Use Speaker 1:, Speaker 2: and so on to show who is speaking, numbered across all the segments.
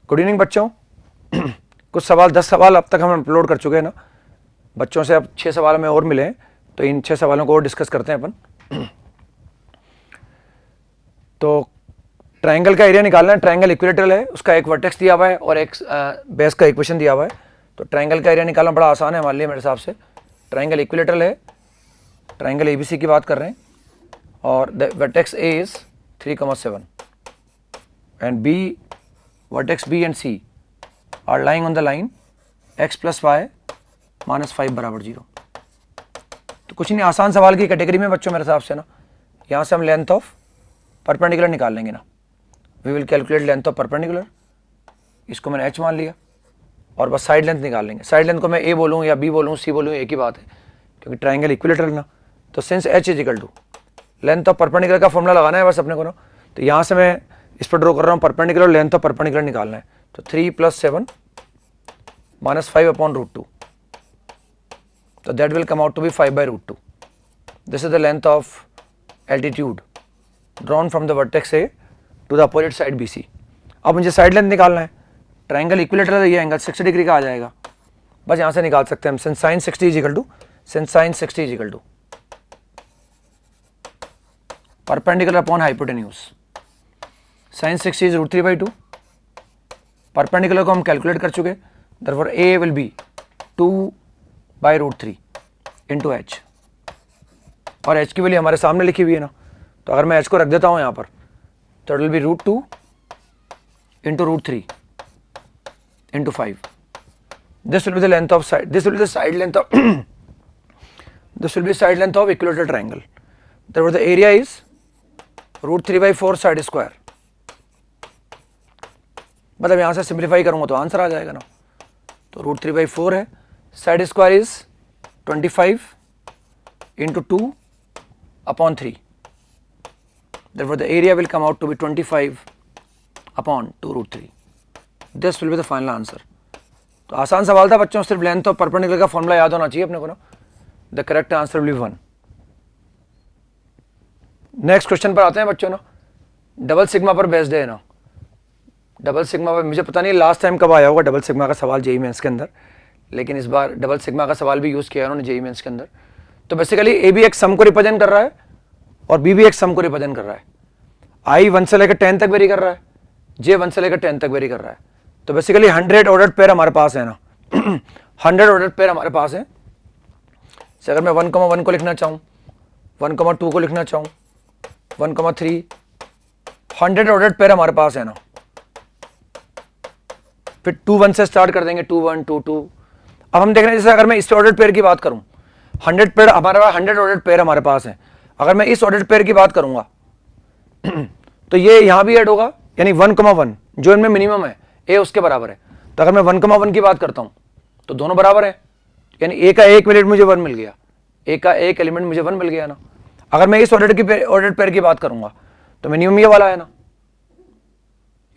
Speaker 1: Good evening बच्चों। कुछ सवाल 10 सवाल अब तक हम अपलोड कर चुके हैं ना बच्चों से, अब 6 सवाल हमें और मिले हैं, तो इन 6 सवालों को और डिस्कस करते हैं अपन। तो ट्रायंगल का एरिया निकालना है। ट्रायंगल इक्विलेटरल है, उसका एक वर्टेक्स दिया हुआ है और एक बेस का इक्वेशन दिया हुआ है। तो ट्रायंगल का एरिया निकालना बड़ा आसान है हमारे लिए, मेरे हिसाब से। ट्रायंगल इक्विलेटरल है, ट्रायंगल एबीसी की बात कर रहे हैं, और the vertex A is 3,7 and B, vertex B and C are lying on the line x + y -5 = 0। तो कुछ नहीं, आसान सवाल की कैटेगरी में बच्चों मेरे हिसाब से ना। यहाँ से हम लेंथ ऑफ परपेंडिकुलर निकाल लेंगे ना। We will calculate length of perpendicular, इसको मैंने h मान लिया, और बस साइड लेंथ निकाल लेंगे। साइड लेंथ को मैं a बोलूँ या b बोलूँ, c बोलूँ, एक ही बात है, क्योंकि ट्रायंगल इक्विलेटरल ना। तो since h = length of perpendicular का फॉर्मूला लगाना है बस अपने को ना। तो यहाँ से मैं इस पर ड्रॉ कर रहा हूँ, परपेंडिकुलर लेंथ ऑफ परपेंडिकुलर निकालना है। तो 3 + 7 -5/√2, so that will come out to be 5/√2. This is the length of altitude drawn from the vertex A to the opposite side BC. अब मुझे साइड लेंथ निकालना है। ट्रायंगल इक्विलेटरल है, ये angle 60 degree का आ जाएगा, बस यहाँ से निकाल सकते हैं हम। sin sin 60 = perpendicular upon hypotenuse. sin 60 is √3/2। Perpendicular को हम कैलकुलेट कर चुके, therefore A will be 2/√3 into h, और h की वैल्यू हमारे सामने लिखी हुई है ना। तो अगर मैं h को रख देता हूँ यहाँ पर, तो it will be √2 into √3 into 5. This will be the length of side, this will be the side length of this will be side length of equilateral triangle. Therefore the area is √3/4 side square। मतलब यहाँ से simplify करूँगा तो answer आ जाएगा ना। तो √3/4 है, side square is 25 into 2/3। Therefore the area will come out to be 25/2√3। This will be the final answer। तो आसान सवाल था बच्चों, सिर्फ लेंथ ऑफ परपेंडिकुलर का फॉर्मूला याद होना चाहिए अपने को ना। The correct answer will be 1। Next question पर आते हैं बच्चों ना। डबल सिग्मा पर बेस्ड है ना। डबल सिग्मा पर मुझे पता नहीं लास्ट टाइम कब आया होगा डबल सिग्मा का सवाल जेईई मेंस के अंदर, लेकिन इस बार डबल सिग्मा का सवाल भी यूज़ किया उन्होंने जेईई मेंस के अंदर। तो बेसिकली ए भी एक सम को रिप्रेजेंट कर रहा है और बी भी एक सम को रिप्रेजेंट कर रहा है। आई 1 से लेकर 10 तक वेरी कर रहा है, जे 1 से लेकर 10 तक वेरी कर रहा है। तो बेसिकली 100 ऑर्डर्ड पेयर हमारे पास है ना। 100 ऑर्डर्ड पेयर हमारे पास है। से अगर मैं 1,1 को लिखना चाहूँ, 1,2 को लिखना चाहूँ, 1,3, 100 ऑर्डर्ड पेयर हमारे पास है ना। फिर 2 1 से स्टार्ट कर देंगे, 2 1 2 2। अब हम देख रहे हैं जैसे अगर मैं इस ऑर्डर्ड पेयर की बात करूं, 100 पेयर हमारे पास, 100 ऑर्डर्ड पेयर हमारे पास है। अगर मैं इस ऑर्डर्ड पेयर की बात करूंगा तो ये यहां भी ऐड होगा, यानी 1,1 जो इनमें मिनिमम है ए उसके बराबर है। तो अगर मैं 1,1 की बात करता हूं तो दोनों बराबर है, यानी ए का एक एलिमेंट मुझे 1 मिल गया, ए का एक एलिमेंट मुझे 1 मिल गया ना। अगर मैं इस ऑर्डर्ड पेयर की बात करूंगा तो मिनिमम ये वाला है ना।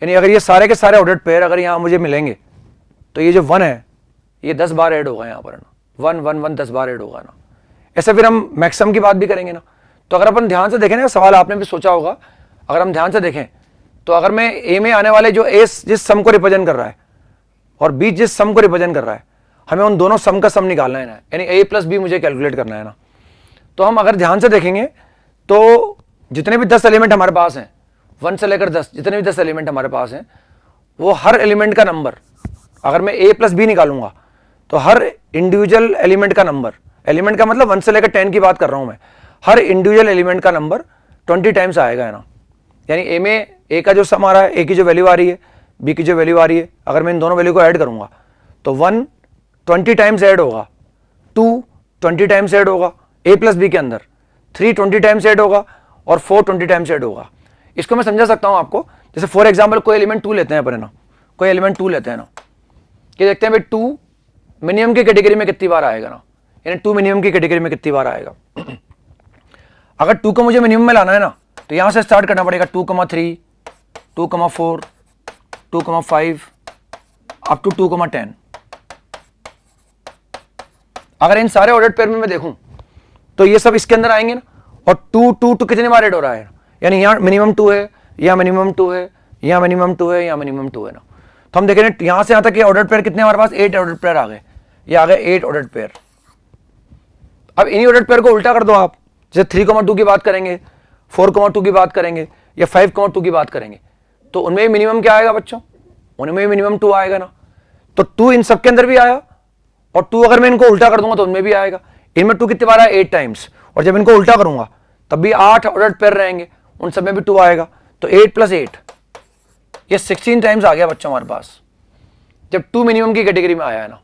Speaker 1: यानी अगर ये सारे के सारे ऑर्डर्ड पेयर अगर यहाँ मुझे मिलेंगे तो ये जो 1 है ये 10 बार ऐड होगा यहाँ पर ना। 1 1 1 10 बार ऐड होगा ना। ऐसे फिर हम मैक्सिमम की बात भी करेंगे ना। तो अगर अपन ध्यान से देखें ना, सवाल आपने भी सोचा होगा, अगर हम ध्यान से देखें तो अगर मैं ए में आने वाले जो ए जिस सम को रिप्रेजेंट कर रहा है और बी जिस सम को रिप्रेजेंट कर रहा है, हमें उन दोनों सम का सम निकालना है ना, यानी ए प्लस बी मुझे कैलकुलेट करना है ना। तो हम अगर ध्यान से देखेंगे तो जितने भी 10 एलिमेंट हमारे पास हैं, 1 से लेकर 10, जितने भी 10 एलिमेंट हमारे पास हैं, वो हर एलिमेंट का नंबर, अगर मैं a प्लस बी निकालूंगा तो हर इंडिविजुअल एलिमेंट का नंबर, एलिमेंट का मतलब 1 से लेकर 10 की बात कर रहा हूं मैं, हर इंडिविजुअल एलिमेंट का नंबर 20 टाइम्स आएगा, है ना। यानी a में a का जो सम आ रहा है, a की जो वैल्यू आ रही है, b की जो वैल्यू आ रही है, अगर मैं इन दोनों वैल्यू को ऐड करूंगा तो 1 20 टाइम्स ऐड होगा, 2 20 टाइम्स ऐड होगा a प्लस बी के अंदर, 3 20 टाइम्स ऐड होगा और 4 20 टाइम्स ऐड होगा। इसको मैं समझा सकता हूं आपको, जैसे फॉर एग्जांपल कोई एलिमेंट 2 लेते हैं अपन, है ना, कोई एलिमेंट 2 लेते हैं ना, कि देखते हैं भाई 2 मिनिमम की कैटेगरी में कितनी बार आएगा ना, यानी 2 मिनिमम की कैटेगरी में कितनी बार आएगा। अगर 2 को मुझे मिनिमम में लाना है ना तो यहां से स्टार्ट करना पड़ेगा, 2,3, 2,4, 2,5 अप टू 2,10। अगर इन सारे ऑर्डर्ड पेयर में मैं देखूं तो ये सब इसके अंदर आएंगे ना, और 2 2 2 कितने बार ऐड हो रहा है, यानी यहाँ मिनिमम 2 है, यहाँ मिनिमम 2 है, यहाँ मिनिमम 2 है, यहाँ मिनिमम 2 है ना। तो हम देख रहे हैं यहां से यहां तक ये ऑर्डर्ड पेयर कितने हमारे पास 8 ऑर्डर्ड पेयर आ गए, ये आ गए 8 ऑर्डर्ड पेयर। अब इन्हीं ऑर्डर्ड पेयर को उल्टा कर दो आप, जैसे 3,2 की बात करेंगे, 4,2 की बात करेंगे या 5,2 की बात करेंगे, तो उनमें मिनिमम क्या आएगा बच्चों, उनमें मिनिमम 2 आएगा ना। तो 2 इन सब के अंदर भी आया, और 2 अगर मैं इनको उल्टा कर दूंगा तो उनमें भी आएगा। इनमें 2 कितने बार आया 8 टाइम्स, और जब इनको उल्टा करूंगा तब भी 8 ऑर्डर्ड पेयर रहेंगे, उन सब में भी 2 आएगा। तो 8 + 8 ये 16 टाइम्स आ गया बच्चों हमारे पास, जब 2 मिनिमम की कैटेगरी में आया है ना।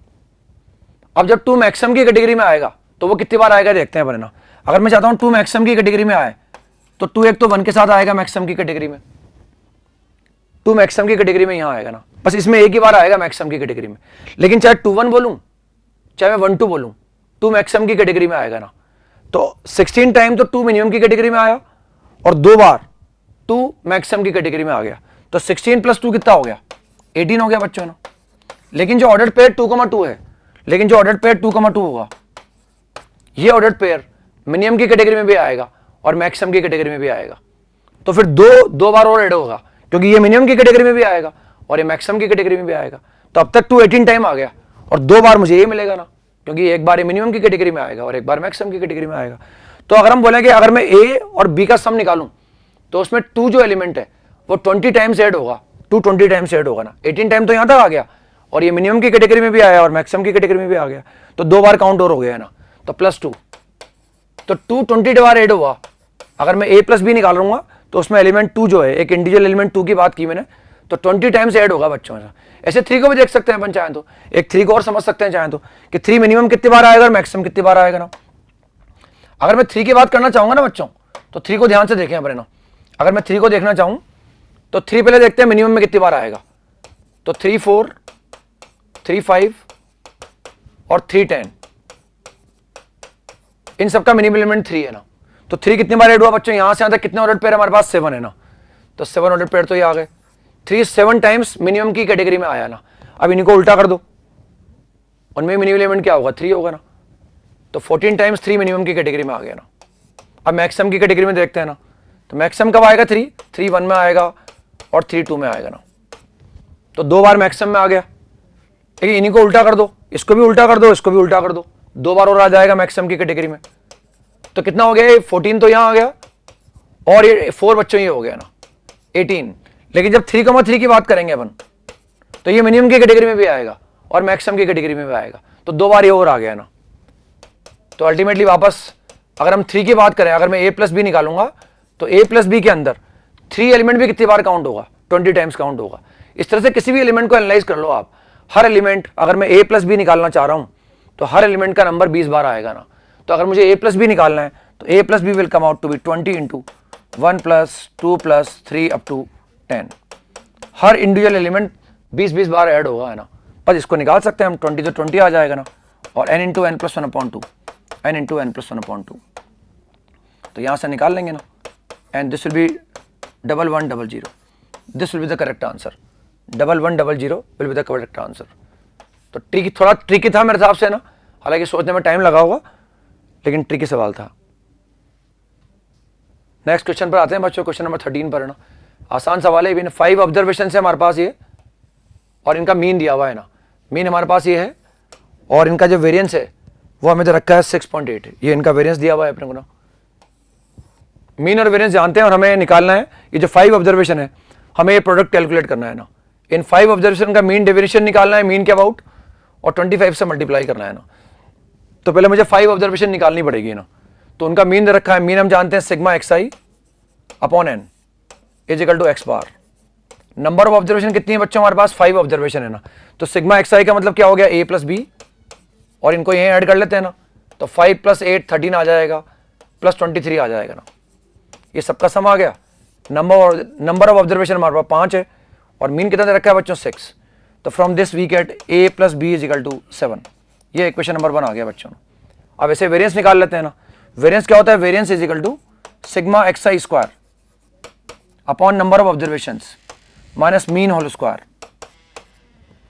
Speaker 1: अब जब 2 मैक्सिमम की कैटेगरी में आएगा तो वो कितनी बार आएगा देखते हैं ना। अगर मैं चाहता हूं 2 मैक्सिमम की कैटेगरी में आए तो 2 एक तो 1 के साथ आएगा मैक्सिमम की कैटेगरी में, 2 मैक्सिमम की कैटेगरी में यहां आएगा ना, बस इसमें एक ही बार आएगा मैक्सिमम की कैटेगरी में। लेकिन चाहे 2 1 बोलूं चाहे मैं 1 2 बोलूं, 2 मैक्सिमम की कैटेगरी में आएगा ना। तो 16 टाइम तो 2 मिनिमम की कैटेगरी में आया, और 2 बार 2 मैक्सिमम की कैटेगरी में आ गया। तो 16 + 2 कितना हो गया, 18 हो गया बच्चों ना। लेकिन जो ऑर्डर्ड पेयर 2,2 है, लेकिन जो ऑर्डर्ड पेयर 2,2 होगा, ये ऑर्डर्ड पेयर मिनिमम की कैटेगरी में भी आएगा और मैक्सिमम की कैटेगरी में भी आएगा। तो फिर दो बार और ऐड होगा, क्योंकि ये मिनिमम की कैटेगरी में भी आएगा और ये मैक्सिमम की कैटेगरी में भी आएगा। तो अब तक 2 18 टाइम आ गया, और 2 बार मुझे ये मिलेगा ना, क्योंकि एक बार ये मिनिमम की कैटेगरी में आएगा और एक बार मैक्सिमम की कैटेगरी में आएगा। तो अगर हम बोलेंगे अगर मैं ए और बी का सम निकालूं तो उसमें 2 जो एलिमेंट है वो 20 टाइम्स ऐड होगा, 2 20 टाइम्स ऐड होगा ना। 18 टाइम तो यहां तक आ गया, और ये मिनिमम की कैटेगरी में भी आया और मैक्सिमम की कैटेगरी में भी आ गया, तो 2 बार काउंट और हो गया है ना। तो +2, तो 2 20 बार ऐड हुआ। अगर मैं a + b निकाल लूंगा तो उसमें एलिमेंट 2 जो है, एक इंडिविजुअल एलिमेंट 2 की बात की मैंने, तो 20 टाइम्स ऐड होगा बच्चों। ऐसे 3 को भी देख सकते हैं अपन चाहें तो, एक 3 को और समझ सकते हैं चाहें तो, कि 3 मिनिमम कितनी बार आएगा और मैक्सिमम कितनी बार आएगा ना। अगर मैं 3 की बात करना चाहूंगा ना बच्चों, तो 3 को ध्यान से देखें अपने ना। अगर मैं 3 को देखना चाहूं तो 3 पहले देखते हैं मिनिमम में कितनी बार आएगा। तो 3 4 3 5 और 3 10, इन सबका मिनिमम एलिमेंट 3 है ना। तो 3 कितनी बार ऐड हुआ बच्चों, यहां से यहां तक कितने ऑर्डर्ड पेयर हमारे पास 7 है ना। तो 7 ऑर्डर्ड पेयर तो ये आ गए। 3 7 टाइम्स मिनिमम की कैटेगरी में आया ना। अब इनको उल्टा कर दो, उनमें मिनिमम एलिमेंट क्या होगा, 3 होगा ना। तो 14 टाइम्स 3 मिनिमम की कैटेगरी में आ गया ना। अब मैक्सिमम की कैटेगरी में देखते हैं ना, तो मैक्सिमम कब आएगा, 3 1 में आएगा और 3 2 में आएगा ना। तो 2 बार मैक्सिमम में आ गया। लेकिन इन्हीं को उल्टा कर दो, इसको भी उल्टा कर दो, इसको भी उल्टा कर दो, 2 बार और आ जाएगा मैक्सिमम की कैटेगरी में। तो कितना हो गया, 14 तो यहां आ गया, और ये 4 बच्चों ये हो गया ना 18। लेकिन जब 3,3 की बात करेंगे अपन, तो ये मिनिमम की कैटेगरी में भी आएगा और मैक्सिमम की कैटेगरी में भी आएगा। तो 2 बार ये और आ गया ना। तो अल्टीमेटली वापस अगर हम 3 की बात करें, अगर मैं a + b निकालूंगा तो a + b के अंदर 3 एलिमेंट भी कितनी बार काउंट होगा, 20 टाइम्स काउंट होगा। इस तरह से किसी भी एलिमेंट को एनालाइज कर लो आप। हर एलिमेंट, अगर मैं a + b निकालना चाह रहा हूं तो हर एलिमेंट का नंबर 20 बार आएगा ना। तो अगर मुझे a + b निकालना है तो a + b will come out to be 20 × 1 + 2 + 3 up to 10। हर इंडिविजुअल एलिमेंट 20 बार ऐड होगा है ना। बस इसको निकाल सकते हैं हम, 20 तो 20 आ जाएगा ना, और n × n + 1/2, n × n + 1/2, तो यहां से निकाल लेंगे ना। And this will be 1100, this will be the correct answer. 1100 will be the correct answer. तो थोड़ा ट्रिकी था मेरे हिसाब से ना, हालांकि सोचने में टाइम लगा होगा, लेकिन ट्रिकी सवाल था। नेक्स्ट क्वेश्चन पर आते हैं बच्चों, क्वेश्चन नंबर 13 पर ना। आसान सवाल है, 5 ऑब्जर्वेशन है हमारे पास ये, और इनका मीन दिया हुआ है ना। मीन हमारे पास ये है, और इनका जो वेरिएंस है वो हमें तो रखा है 6.8, ये इनका वेरिएंस दिया हुआ है अपने को ना। मीन और वेरिएंस जानते हैं, और हमें निकालना है ये जो 5 ऑब्जर्वेशन है, हमें ये प्रोडक्ट कैलकुलेट करना है ना। इन 5 ऑब्जर्वेशन का मीन डेविएशन निकालना है, मीन के अबाउट, और 25 से मल्टीप्लाई करना है ना। तो पहले मुझे 5 ऑब्जर्वेशन निकालनी पड़ेगी ना। तो उनका मीन दे रखा है, मीन हम जानते हैं sigma xi upon n is equal to x bar. Number of observation कितनी है बच्चों हमारे पास, 5 ऑब्जर्वेशन है ना। तो सिग्मा xi का मतलब क्या हो गया, a + b, और इनको यहीं ऐड कर लेते हैं ना। तो 5 + 8 13 आ जाएगा, प्लस 23 आ जाएगा ना। ये सबका सम आ गया। नंबर ऑफ ऑब्जर्वेशन हमारे पास 5 है, और मीन कितना दे रखा है बच्चों 6। तो from this we get a + b is equal to 7। ये इक्वेशन नंबर 1 आ गया बच्चों। अब ऐसे वेरिएंस निकाल लेते हैं ना। वेरिएंस क्या होता है, variance is equal to sigma xi² upon number of observations minus mean whole square.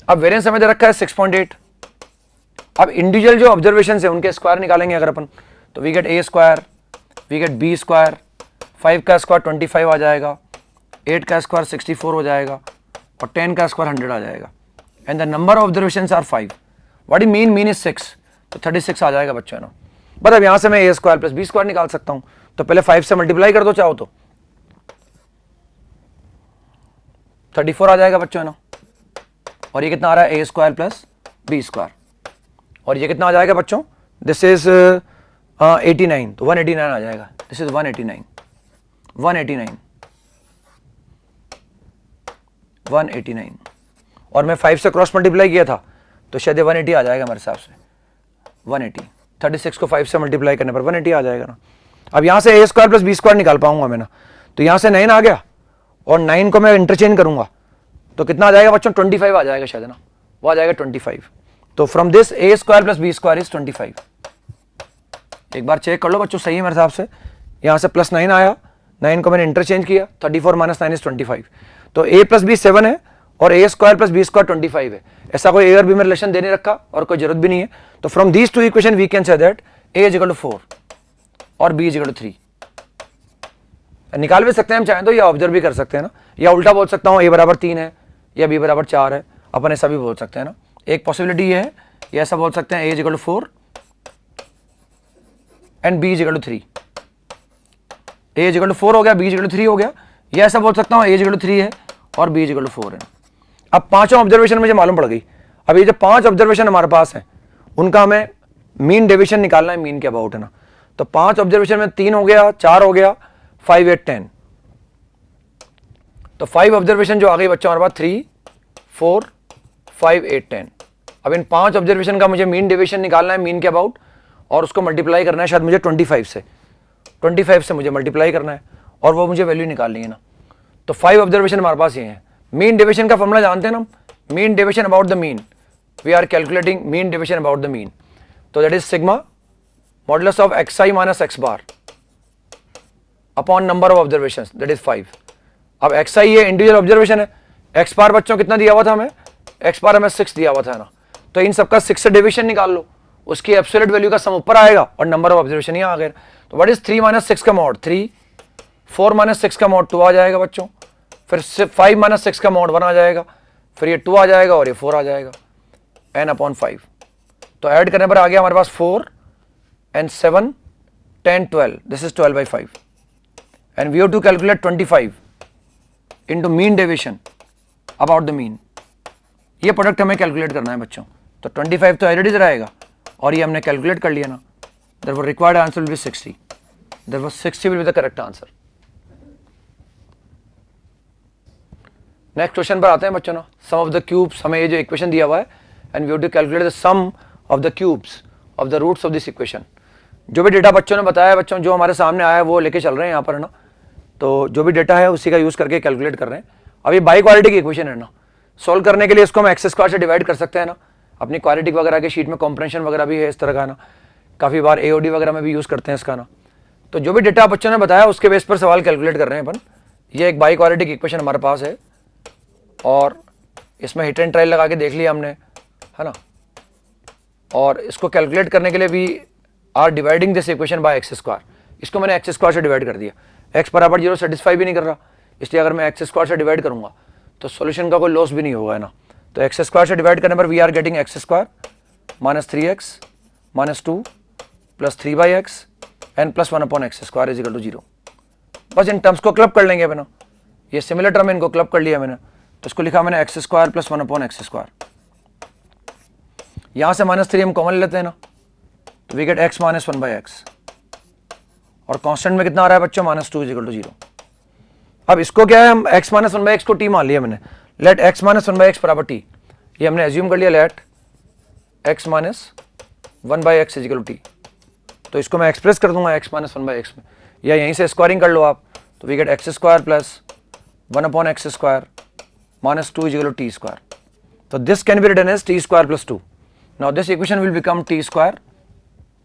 Speaker 1: अब वेरिएंस हमें दे रखा है 6.8। अब इंडिविजुअल जो ऑब्जर्वेशन है उनके स्क्वायर निकालेंगे अगर अपन, तो we gate a², we get b², 5 का स्क्वायर 25 आ जाएगा, 8 का स्क्वायर 64 हो जाएगा, और 10 का स्क्वायर 100 आ जाएगा। And the number of observation are 5। What is mean? Mean is 6, तो 36 आ जाएगा बच्चों ना। बट अब यहाँ से मैं ए स्क्वायर प्लस बी स्क्वायर निकाल सकता हूँ, तो पहले 5 से मल्टीप्लाई कर दो चाहो तो 34 आ जाएगा बच्चों ना। और ये कितना आ रहा है? ए स्क्वायर प्लस बी स्क्वायर। और ये कितना आ जाएगा बच्चों? दिस इज 89, तो 189 आ जाएगा। This is 189, 189। और मैं 5 से क्रॉस मल्टीप्लाई किया था तो शायद 180 आ जाएगा मेरे हिसाब से। 180, 36 को 5 से मल्टीप्लाई करने पर 180 आ जाएगा ना। अब यहाँ से ए स्क्वायर प्लस बी स्क्वायर निकाल पाऊंगा मैं ना, तो यहाँ से 9 आ गया और 9 को मैं इंटरचेंज करूंगा तो कितना आ जाएगा बच्चों? 25 आ जाएगा शायद ना, वो आ जाएगा 25। तो from this A square plus B square is 25। एक बार चेक कर लो बच्चों, सही है मेरे हिसाब से। यहाँ से प्लस 9 आया, 9 को मैंने इंटरचेंज किया, 34 माइनस 9 इज 25। तो ए प्लस बी 7 है और ए स्क्वायर प्लस बी स्क्वायर 25 है। ऐसा कोई ए और बी में रिलेशन देने रखा और कोई जरूरत भी नहीं है। तो from these two equation we can say that A is equal to 4 और बी इज इक्वल टू 3। निकाल भी सकते हैं हम चाहें तो, या ऑब्जर्व भी कर सकते हैं ना, या उल्टा बोल सकता हूँ ए बराबर 3 है या बी बराबर 4 है, अपन ऐसा भी बोल सकते हैं ना। एक पॉसिबिलिटी ये है, या ऐसा बोल सकते हैं A is equal to 4 and B is equal to 3। A is equal to 4 हो गया, बी इज इक्वल टू 3 हो गया, या ऐसा बोल सकता हूँ ए इज इक्वल टू 3 है और बी इज इक्वल टू 4 है। अब पांचों ऑब्जर्वेशन मुझे मालूम पड़ गई। अब ये जो 5 ऑब्जर्वेशन हमारे पास है उनका हमें मीन डेविएशन निकालना है, मीन के अबाउट है ना। तो 5 ऑब्जर्वेशन में 3 हो गया, 4 हो गया, 5, 8, 10। तो 5 ऑब्जर्वेशन जो आ गई बच्चों हमारे पास 3, 4, 5, 8, 10। अब इन 5 ऑब्जर्वेशन का मुझे मीन डेविएशन निकालना है, मीन के अबाउट, और उसको मल्टीप्लाई करना है शायद मुझे 25 से मुझे मल्टीप्लाई करना है और वो मुझे वैल्यू निकालनी है ना। तो 5 ऑब्जर्वेशन हमारे पास ये है। मीन डेविएशन का फॉर्मूला जानते हैं ना, mean deviation about the mean. We are calculating mean deviation about the mean. तो that is sigma modulus of xi minus x bar upon number of observation, that is 5। अब xi ये individual observation है, x bar बच्चों कितना दिया हुआ था हमें? x बार हमें 6 दिया हुआ था ना। तो इन सबका 6 से डेविएशन निकाल लो, उसकी एब्सोल्यूट वैल्यू का सम ऊपर आएगा और नंबर ऑफ ऑब्जर्वेशन यहाँ आ गए। तो व्हाट इज 3 माइनस 6 का मॉड 3, 4 माइनस 6 का मॉड 2 आ जाएगा बच्चों, फिर 5 माइनस 6 का मॉड 1 आ जाएगा, फिर ये 2 आ जाएगा और ये 4 आ जाएगा, n अपॉन 5। तो ऐड करने पर आ गया हमारे पास 4 and 7, 10, 12, this is 12 by 5 and we have to calculate 25 into mean deviation about the mean। ये प्रोडक्ट हमें कैलकुलेट करना है बच्चों। तो 25 तो एज रहेगा और ये हमने कैलकुलेट कर लिया ना। therefore required answer will be 60, therefore 60 will be the correct answer। Next question पर आते हैं बच्चों ना। सम ऑफ द क्यूब्स, हमें ये जो इक्वेशन दिया हुआ है and we have to calculate the sum of the cubes of the roots of this equation. जो भी डेटा बच्चों ने बताया बच्चों, जो हमारे सामने आया है वो लेके चल रहे हैं यहाँ पर है ना। तो जो भी डेटा है उसी का यूज करके कैलकुलेट कर रहे हैं। अब ये बाई क्वालिटी की इक्वेशन है ना, सॉल्व करने के लिए इसको हम एक्स स्क्वायर से डिवाइड कर सकते हैं ना। अपनी क्वालिटिक वगैरह के शीट में कॉम्प्रेंशन वगैरह भी है इस तरह का ना, काफ़ी बार एओडी वगैरह में भी यूज़ करते हैं इसका ना। तो जो भी डेटा बच्चों ने बताया उसके बेस पर सवाल कैलकुलेट कर रहे हैं अपन। ये एक बाई क्वालिटी की इक्वेशन हमारे पास है और इसमें हिट एंड ट्रायल लगा के देख लिया हमने, है ना। और इसको कैलकुलेट करने के लिए भी are dividing this equation by x square. इसको मैंने एक्स स्क्वायर से डिवाइड कर दिया। एक्स बराबर 0 सेटिस्फाई भी नहीं कर रहा, इसलिए अगर मैं एक्स स्क्वायर से डिवाइड करूंगा तो सॉल्यूशन का कोई लॉस भी नहीं होगा, है ना। तो एक्स स्क्वायर से डिवाइड करने पर we are getting x square minus 3x minus 2 plus 3/x and plus 1 upon x square is equal to 0। बस इन टर्म्स को क्लब कर लेंगे अपना। ये सिमिलर टर्म इनको क्लब कर लिया मैंने, तो इसको लिखा मैंने x square plus 1 upon x square. यहां से -3 हम कॉमन लेते हैं ना, तो we gate x minus 1/x और कांस्टेंट में कितना आ रहा है बच्चों? -2 इज इक्वल टू 0। अब इसको क्या है, हम x माइनस 1/x को t मान लिया मैंने। लेट x माइनस 1/x बराबर t, ये हमने एज्यूम कर लिया। Let x minus 1/x is equal to t। तो इसको मैं एक्सप्रेस कर दूंगा x माइनस 1/x में, या यहीं से स्क्वायरिंग कर लो आप। तो we get x square plus 1 upon x square minus 2 is equal to t square. तो this can be written as t square plus 2। Now this equation will become t square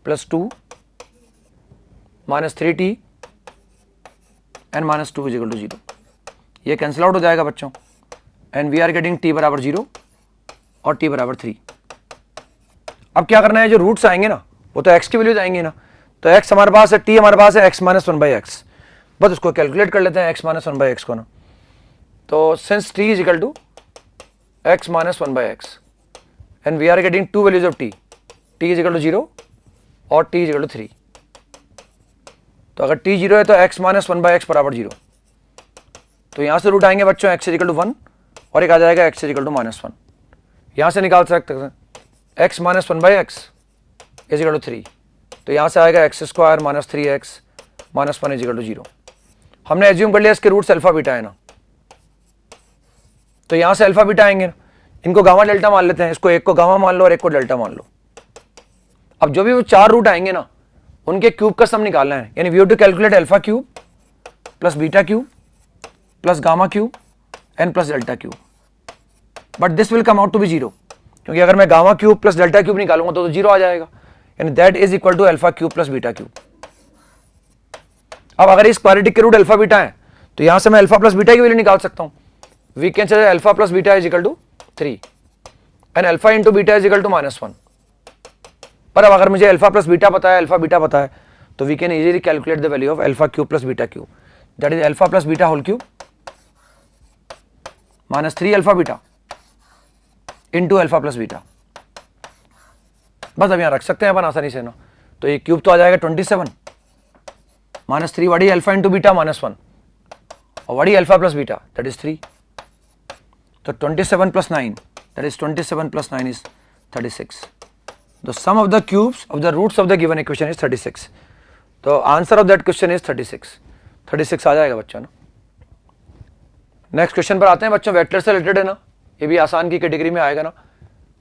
Speaker 1: plus 2 minus 3t and minus 2 is equal to 0। ये cancel out हो जाएगा बच्चों and we are getting t बराबर 0 और t बराबर 3। अब क्या करना है, जो रूट्स आएंगे ना वो तो x की वैल्यूज आएंगे ना। तो x हमारे पास है, t हमारे पास है x माइनस 1/x। बस उसको कैलकुलेट कर लेते हैं x माइनस 1/x को ना। तो since t is equal to x minus 1 by x and we are getting two values of t is equal to 0 और t is equal to 3. तो अगर t 0 है तो x minus 1 by x बराबर 0. तो यहाँ से रूट आएंगे बच्चों x is equal to 1 और एक आ जाएगा x is equal to -1. यहाँ से निकाल सकते हैं x minus 1 by x is equal to 3. तो यहाँ से आएगा x square minus 3x minus 1 is equal to 0. हमने एज्यूम कर लिया इसके रूट्स अल्फा बीटा है ना, तो यहाँ से अल्फा बीटा आएंगे ना, इनको गामा डेल्टा मान लेते हैं, इसको एक को गामा मान लो और एक को डेल्टा मान लो. अब जो भी वो चार रूट आएंगे ना उनके क्यूब का सम निकालना है, यानी we have to calculate alpha cube plus beta cube plus gamma cube and plus delta cube. But this will come out to be 0, क्योंकि अगर मैं gamma cube plus delta cube निकालूंगा तो 0 आ जाएगा, यानी that is equal to alpha cube plus beta cube. अब अगर इस क्वाड्रेटिक के रूट अल्फा बीटा है तो यहां से मैं अल्फा प्लस बीटा की वैल्यू निकाल सकता हूं. We can say alpha plus beta is equal to 3 and alpha into beta is equal to -1. पर अब अगर मुझे अल्फा प्लस बीटा पता है, अल्फा बीटा पता है, तो we can easily calculate the value of alpha cube plus beta cube, that is alpha plus beta whole cube -3 alpha beta into alpha plus beta. बस अब यहां रख सकते हैं अपन आसानी से ना, तो ये क्यूब तो आ जाएगा 27 -3 वड़ी अल्फा इंटू बीटा -1 और वड़ी alpha plus beta that is 3. तो 27 plus 9 that is 27 plus 9 is 36. The sum of the cubes of the roots of the given equation is 36. तो answer of that question is 36 आ जाएगा बच्चों ना. Next question पर आते हैं बच्चों, वेक्टर से रिलेटेड है ना, ये भी आसान की कैटेगरी में आएगा ना.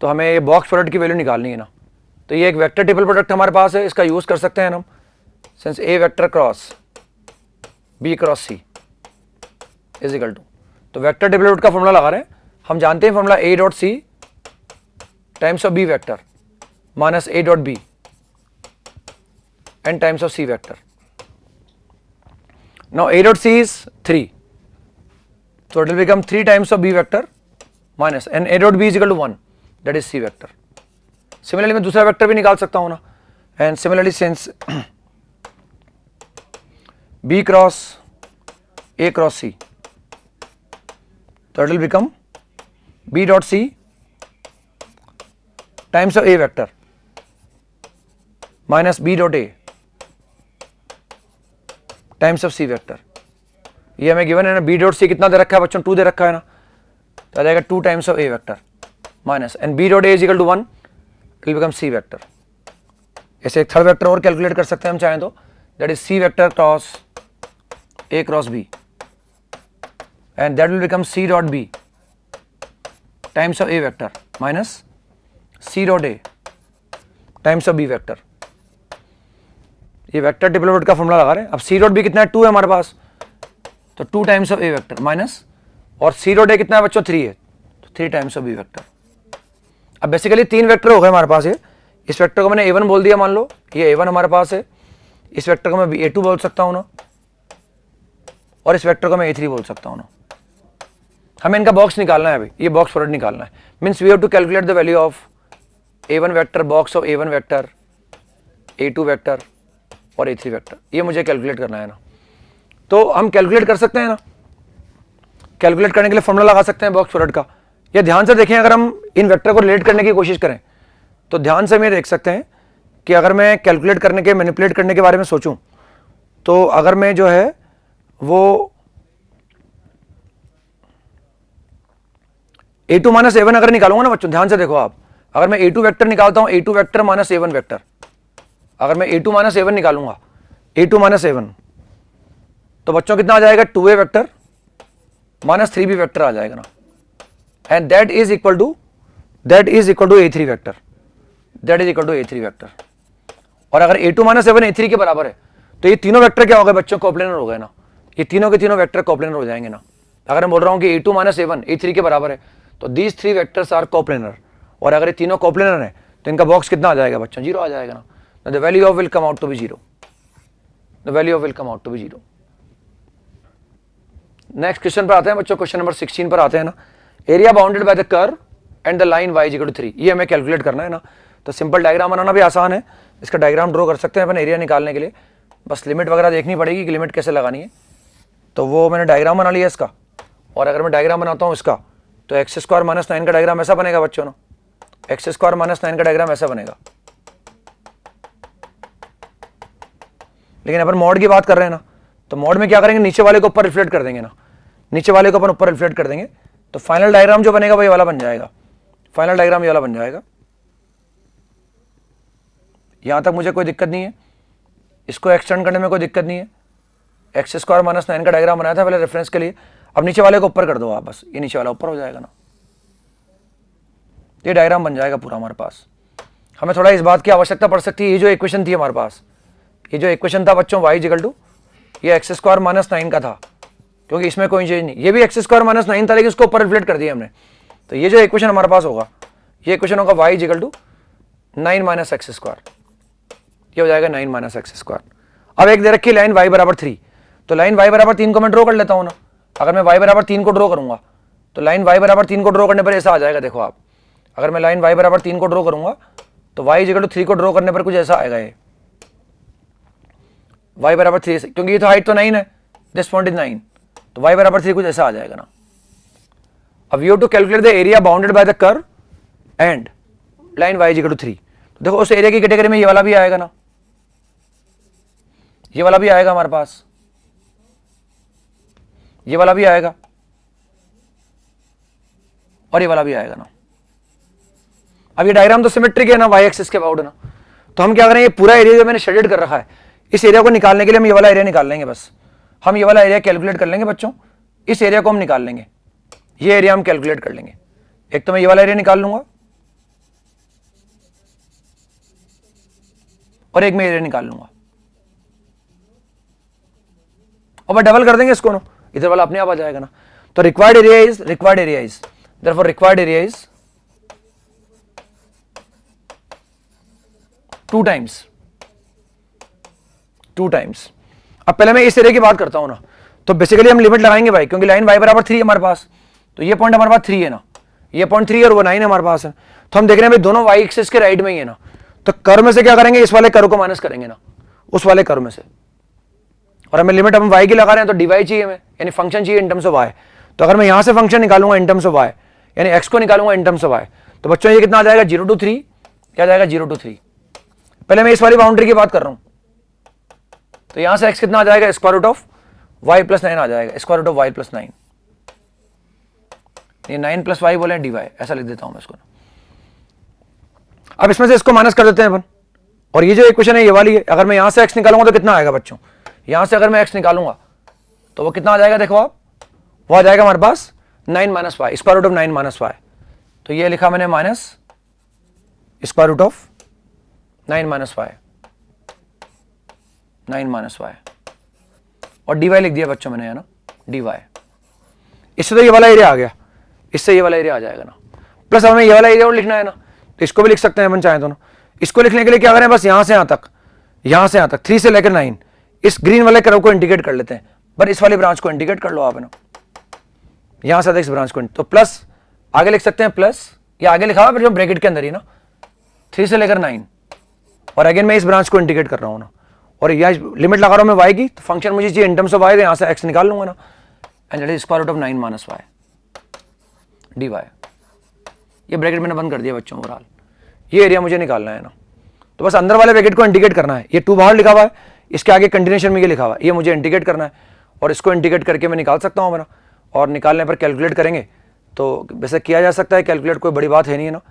Speaker 1: तो हमें ये बॉक्स प्रोडक्ट की वैल्यू निकालनी है ना, तो ये एक वेक्टर ट्रिपल प्रोडक्ट हमारे पास है, इसका यूज कर सकते हैं हम. Since A vector cross B cross C is equal to, तो वेक्टर ट्रिपल प्रोडक्ट का फॉर्मूला लगा रहे हैं. हम जानते हैं formula A dot C times of B vector minus A dot B and times of C vector. Now A dot C is 3, so it will become 3 times of b vector minus and a dot b is equal to 1, that is c vector. Similarly मैं दूसरा vector भी निकाल सकता हूँ ना, and similarly since b cross a cross c, so it will become b dot c times of a vector minus b dot a times of c vector. ये हमें given है ना, बी डॉट सी कितना दे रखा है बच्चों, 2 दे रखा है ना, तो आ जाएगा 2 times of A vector minus and B dot A is equal to 1, it will become C vector. ऐसे एक थर्ड वेक्टर और कैलकुलेट कर सकते हैं हम चाहें तो, that is C vector cross A cross B and that will become C dot B times of A vector minus C dot A times of B vector. ये वेक्टर ट्रिपल प्रोडक्ट का formula लगा रहे हैं. अब सी dot B कितना है, 2 है हमारे पास, तो 2 times of A vector minus, और सी डॉट ए कितना है बच्चों, 3 है, तो 3 टाइम्स ऑफ बी वेक्टर. अब बेसिकली 3 वेक्टर हो गए हमारे पास. ये इस वेक्टर को मैंने a1 बोल दिया, मान लो ये a1 हमारे पास है, इस वेक्टर को मैं a2 बोल सकता हूँ ना, और इस वेक्टर को मैं a3 बोल सकता हूँ ना. हमें इनका बॉक्स निकालना है अभी, ये बॉक्स प्रोडक्ट निकालना है. Means we have to calculate the value of a1 vector, box of a1 vector, a2 vector और a3 वेक्टर. ये मुझे कैलकुलेट करना है ना, तो हम कैलकुलेट कर सकते हैं ना. कैलकुलेट करने के लिए फॉर्मूला लगा सकते हैं बॉक्स प्रोडक्ट का. ये ध्यान से देखें, अगर हम इन वेक्टर को रिलेट करने की कोशिश करें तो ध्यान से मैं देख सकते हैं कि अगर मैं कैलकुलेट करने के, मैनिपुलेट करने के बारे में सोचूं, तो अगर मैं जो है वो a2 माइनस a1 अगर निकालूंगा ना बच्चों, ध्यान से देखो आप, अगर मैं a2 वेक्टर निकालता हूं, a2 vector minus a1 vector, अगर मैं a2 माइनस a1 निकालूंगा, a2 माइनस a1, तो बच्चों कितना आ जाएगा, 2a vector minus 3b vector आ जाएगा ना, and that is equal to a3 vector, that is equal to a3 vector. और अगर a2 माइनस a1 a3 के बराबर है, तो ये तीनों वेक्टर क्या हो गए बच्चों, कोप्लेनर हो गए ना. ये तीनों के तीनों वेक्टर कोप्लेनर हो जाएंगे ना. अगर मैं बोल रहा हूँ कि a2 माइनस a1 a3 के बराबर है, तो दीज 3 वेक्टर्स आर कोप्लेनर. और अगर ये तीनों कोप्लेनर है तो इनका बॉक्स कितना आ जाएगा बच्चों, 0 आ जाएगा ना. The value of will come out to be 0, the value of will come out to be 0. Next question पर आते हैं बच्चों, क्वेश्चन नंबर 16 पर आते हैं ना. Area bounded by the curve and the line y equal to 3, ये हमें कैलकुलेट करना है ना. तो सिंपल डायग्राम बनाना भी आसान है, इसका डायग्राम ड्रॉ कर सकते हैं अपन एरिया निकालने के लिए. बस लिमिट वगैरह देखनी पड़ेगी कि लिमिट कैसे लगानी है, तो वो मैंने डायग्राम बना लिया इसका. और अगर मैं डायग्राम बनाता हूँ इसका, तो एक्स स्क्वायर माइनस 9 का डायग्राम ऐसा बनेगा बच्चों ना, एक्स स्क्वायर माइनस 9 का डायग्राम ऐसा बनेगा। लेकिन अपन मॉड की बात कर रहे हैं ना, तो मॉड में क्या करेंगे, नीचे वाले को ऊपर रिफ्लेक्ट कर देंगे ना, नीचे वाले को अपन ऊपर रिफ्लेक्ट कर देंगे, तो फाइनल डायग्राम जो बनेगा वही वाला बन जाएगा, फाइनल डायग्राम ये वाला बन जाएगा। यहां तक मुझे कोई दिक्कत नहीं है, इसको एक्सटेंड करने में कोई दिक्कत नहीं है। एक्स स्क्वायर माइनस 9 का डायग्राम बनाया था पहले रेफरेंस के लिए, अब नीचे वाले को ऊपर कर दो आप, बस ये नीचे वाला ऊपर हो जाएगा ना, ये डायग्राम बन जाएगा पूरा हमारे पास। हमें थोड़ा इस बात की आवश्यकता पड़ सकती है, ये जो इक्वेशन थी हमारे पास, ये जो इक्वेशन था बच्चों y इक्वल टू ये एक्स स्क्वायर माइनस 9 का था, क्योंकि इसमें कोई चेंज नहीं, ये भी एक्स स्क्वायर माइनस 9 था लेकिन उसको ऊपर रिफ्लेक्ट कर दिया हमने। तो ये जो इक्वेशन हमारे पास होगा, ये इक्वेशन होगा y equal to 9 minus x square, ये हो जाएगा 9 माइनस एक्स स्क्वायर। अब एक दे रखी लाइन y बराबर 3, तो लाइन y बराबर 3 को मैं ड्रॉ कर लेता हूँ ना। अगर मैं y बराबर 3 को ड्रॉ करूंगा तो लाइन y बराबर 3 को ड्रॉ करने पर ऐसा आ जाएगा, देखो आप, अगर मैं लाइन y बराबर 3 को ड्रॉ करूंगा तो y इक्वल टू 3 को ड्रॉ करने पर कुछ ऐसा आएगा, ये y बराबर 3, क्योंकि ये तो हाइट तो 9 है, दिस पॉइंट इज 9, तो y बराबर 3 कुछ ऐसा आ जाएगा ना। अब you to calculate the area bounded by the curve and line y equal to 3, तो देखो उस एरिया की कैटेगरी में ये वाला भी आएगा ना, ये वाला भी आएगा हमारे पास, ये वाला भी आएगा और ये वाला भी आएगा ना। अब ये डायग्राम तो सिमेट्रिक है ना, y एक्सिस के अबाउट है ना, तो हम क्या करें, ये पूरा एरिया जो मैंने शेडेड कर रखा है, इस एरिया को निकालने के लिए हम ये वाला एरिया निकाल लेंगे, बस हम ये वाला एरिया कैलकुलेट कर लेंगे बच्चों, इस एरिया को हम निकाल लेंगे, ये एरिया हम कैलकुलेट कर लेंगे। एक तो मैं ये वाला एरिया निकाल लूंगा और एक मैं एरिया निकाल लूंगा, और मैं डबल कर देंगे इसको ना, इधर वाला अपने आप आ जाएगा ना। तो required area is therefore required area is 2 times. अब पहले मैं इस एरिया की बात करता हूं ना, तो बेसिकली हम लिमिट लगाएंगे भाई, क्योंकि लाइन y बराबर 3 है हमारे पास, तो ये पॉइंट हमारे पास 3 है ना, ये पॉइंट 3 और वो 9 है हमारे पास है, तो हम देख रहे हैं भाई दोनों y एक्सिस के राइट में ही है ना, तो कर्व में से क्या करेंगे, इस वाले कर्व को माइनस करेंगे ना उस वाले कर्व में से, और हमें लिमिट हम y की लगा रहे हैं तो dy चाहिए हमें, यानी फंक्शन चाहिए इन टर्म्स ऑफ y। तो अगर मैं यहां से फंक्शन निकालूंगा इन टर्म्स ऑफ y, यानी x को निकालूंगा इन टर्म्स ऑफ y, तो बच्चों ये कितना आ जाएगा, 0 to 3, क्या जाएगा 0 to 3। पहले मैं इस वाली बाउंड्री की बात कर रहा हूं, तो यहां से x कितना आ जाएगा, square root of y plus 9 आ जाएगा, square root of y plus 9, ये 9 प्लस y बोले dy, ऐसा लिख देता हूं मैं इसको। अब इसमें से इसको माइनस कर देते हैं अपन, और ये जो इक्वेशन है ये वाली है, अगर मैं यहां से x निकालूंगा तो कितना आएगा बच्चों, यहां से अगर मैं x निकालूंगा तो वो कितना आ जाएगा, देखो आप, वो आ जाएगा हमारे पास 9 minus y, square root of 9 minus y, तो ये लिखा मैंने minus square root of 9 minus y, 9 minus y, और dy लिख दिया बच्चों मैंने, है ना dy। इससे तो ये वाला एरिया आ गया, इससे ये वाला एरिया आ जाएगा ना, प्लस हमें ये वाला एरिया और लिखना है ना, तो इसको भी लिख सकते हैं अपन चाहें तो ना। इसको लिखने के लिए क्या करें, बस यहां से यहां तक 3 से लेकर 9 इस ग्रीन वाले कर्व को इंडिकेट कर लेते हैं, पर इस वाली ब्रांच को इंडिकेट कर लो आप, है ना, यहां से इस ब्रांच को, तो प्लस आगे लिख सकते हैं, प्लस ये आगे लिखा हुआ है जो ब्रैकेट के अंदर ही ना, 3 से लेकर 9, और अगेन मैं इस ब्रांच को इंडिकेट कर रहा हूं ना, और यह लिमिट लगा रहा हूं मैं y की, तो फंक्शन मुझे चाहिए इन टर्म्स ऑफ y, तो यहां से x निकाल लूंगा ना, and that is square root of 9 minus y dy। ये ब्रैकेट मैंने बंद कर दिया बच्चों, ओवरऑल ये एरिया मुझे निकालना है ना, तो बस अंदर वाले ब्रैकेट को इंडिकेट करना है, ये 2 बाहर लिखा हुआ है, इसके आगे कंटिन्यूएशन में ये लिखा हुआ है, ये मुझे इंडिकेट करना है, और इसको इंडिकेट करके मैं निकाल सकता हूँ मेरा, और निकालने पर कैलकुलेट करेंगे तो वैसे किया जा सकता है, कैलकुलेट कोई बड़ी बात है नहीं है ना,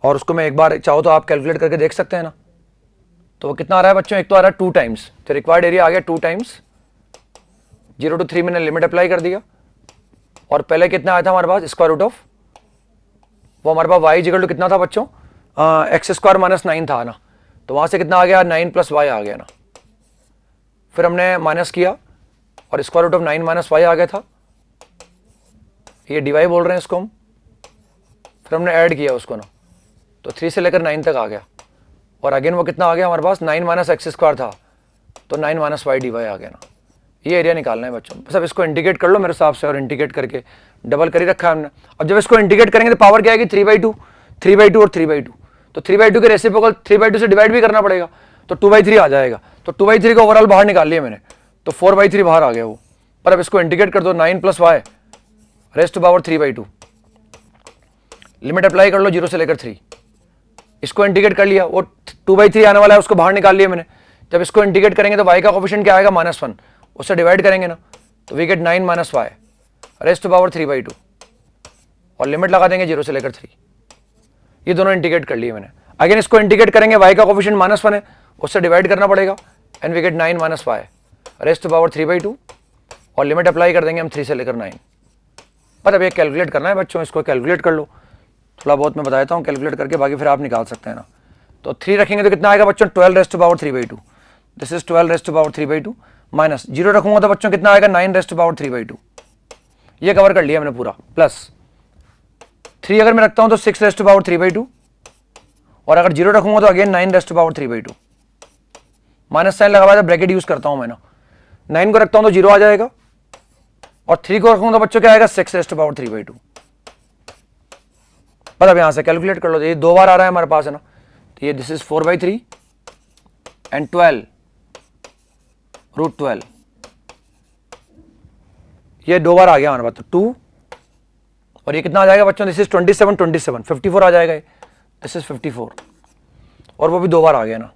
Speaker 1: और उसको मैं एक बार चाहो तो आप कैलकुलेट करके देख सकते हैं ना। तो वो कितना आ रहा है बच्चों, एक तो आ रहा है 2 टाइम्स, तो रिक्वायर्ड एरिया आ गया 2 टाइम्स, 0 to 3 मैंने लिमिट अप्लाई कर दिया, और पहले कितना आया था हमारे पास, स्क्वायर रूट ऑफ, वो हमारे पास y इक्वल टू कितना था बच्चों, एक्स स्क्वायर माइनस 9 था ना, तो वहां से कितना आ गया, 9 प्लस y आ गया ना, फिर हमने माइनस किया और square root of 9 minus y आ गया था, ये dy बोल रहे हैं इसको हम, फिर हमने ऐड किया उसको ना, तो 3 से लेकर 9 तक आ गया, और अगेन वो कितना आ गया हमारे पास, 9 माइनस एक्स स्क्वायर था, तो 9 माइनस वाई डी वाई आ गया ना। ये एरिया निकालना है बच्चों, बस अब इसको इंडिकेट कर लो मेरे हिसाब से, और इंडिकेट करके डबल कर ही रखा है हमने। अब जब इसको इंडिकेट करेंगे तो पावर क्या आएगी, 3/2, 3/2 और 3/2, तो 3/2 के रेसिप्रोकल 3/2 से डिवाइड भी करना पड़ेगा, तो 2/3 आ जाएगा, तो 2/3 को ओवरऑल बाहर निकाल लिया मैंने, तो 4/3 बाहर आ गया वो। पर अब इसको इंडिकेट कर दो, 9 plus y raised to power 3/2, limit apply कर लो 0 से लेकर 3, इसको इंटीग्रेट कर लिया, वो 2/3 आने वाला है उसको बाहर निकाल लिया मैंने। जब इसको इंटीग्रेट करेंगे तो y का कोफिशिएंट क्या आएगा -1, उससे डिवाइड करेंगे ना तो we get 9 - y raised to power 3/2 और लिमिट लगा देंगे 0 से लेकर 3। ये दोनों इंटीग्रेट कर लिए मैंने। अगेन इसको इंटीग्रेट करेंगे, y का कोफिशिएंट -1 है, उससे डिवाइड करना पड़ेगा and we get 9 - y raised to power 3/2 और लिमिट अप्लाई कर देंगे हम 3 से लेकर 9। पर अब ये कैलकुलेट करना है बच्चों, इसको कैलकुलेट कर लो, थोड़ा बहुत मैं बताता हूँ कैलकुलेट करके, बाकी फिर आप निकाल सकते हैं ना। तो 3 रखेंगे तो कितना आएगा बच्चों 12 raised to power 3/2, this is 12 raised to power 3/2 minus 0 रखूंगा तो बच्चों कितना आएगा 9 रेस्ट टू पावर 3/2, ये कवर कर लिया मैंने पूरा, प्लस 3 अगर मैं रखता हूं तो 6 रेस्ट टू पावर 3/2 और अगर 0 रखूंगा तो again 9 raised to power 3/2, minus sign लगा हुआ है ब्रैकेट यूज करता हूं मैं ना, 9 को रखता हूं तो 0 आ जाएगा और 3 को रखूंगा तो बच्चों क्या आएगा 6 रेस्ट टू पावर 3/2। पर अब यहां से कैलकुलेट कर लो, ये 2 बार आ रहा है हमारे पास है ना, तो ये दिस इज 4/3 एंड 12 √12, ये 2 बार आ गया हमारे पास, तो 2 और ये कितना आ जाएगा बच्चों, दिस इज 27 27 54 आ जाएगा, दिस इज 54 और वो भी 2 बार आ गया ना,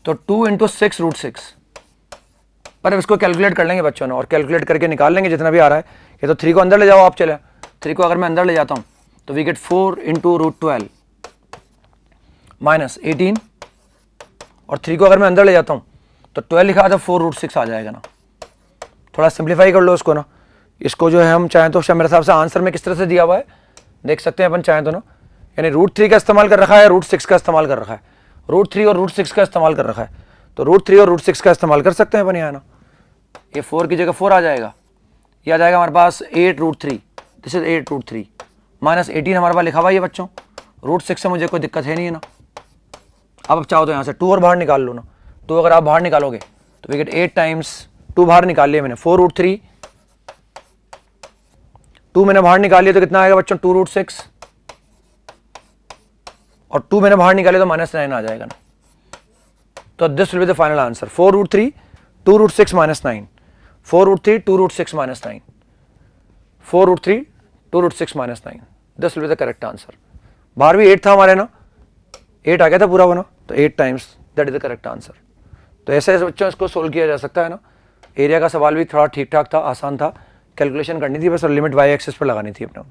Speaker 1: तो 2 × 6 √6। पर अब इसको कैलकुलेट कर लेंगे बच्चों ने और कैलकुलेट करके निकाल लेंगे जितना भी आ रहा है। ये तो 3 को अंदर ले जाओ आप, चले 3 को अगर मैं अंदर ले जाता हूं तो वी गेट 4 × √12 माइनस 18 और 3 को अगर मैं अंदर ले जाता हूं तो 12 लिखा था 4 √6 आ जाएगा ना। थोड़ा सिंप्लीफाई कर लो इसको ना, इसको जो है हम चाहें तो मेरे हिसाब से आंसर में किस तरह से दिया हुआ है देख सकते हैं अपन चाहें तो ना, यानी √3 का इस्तेमाल कर रखा है, √6 का इस्तेमाल कर रखा है, √3 और √6 का इस्तेमाल कर रखा है, तो √3 और √6 का इस्तेमाल कर सकते हैं अपन यहाँ ना। ये 4 की जगह 4 आ जाएगा, ये आ जाएगा हमारे पास 8 √3, दिस इज 8 √3 माइनस 18 हमारे पास लिखा हुआ है बच्चों, √6 से मुझे कोई दिक्कत है नहीं है ना। अब चाहो तो यहाँ से 2 और बाहर निकाल लो ना, 2 अगर आप बाहर निकालोगे तो वी गेट 8 टाइम्स 2 बाहर निकाल लिया मैंने 4 √3, 2 मैंने बाहर निकाल लिया तो कितना आएगा बच्चों 2 √6 और 2 मैंने बाहर निकाले तो -9 आ जाएगा ना। तो this will be the final answer 4 √3 2 √6 -9, 4 √3 2 √6 -9, 4 √3 2 √6 -9, this will be the correct answer. बाहर भी 8 था हमारे ना, 8 आ गया था पूरा बना, तो 8 times that is the correct answer. तो ऐसे बच्चों इसको सोल्व किया जा सकता है ना। एरिया का सवाल भी थोड़ा ठीक ठाक था, आसान था, कैलकुलेशन करनी थी बस और लिमिट y एक्सिस पर लगानी थी अपने।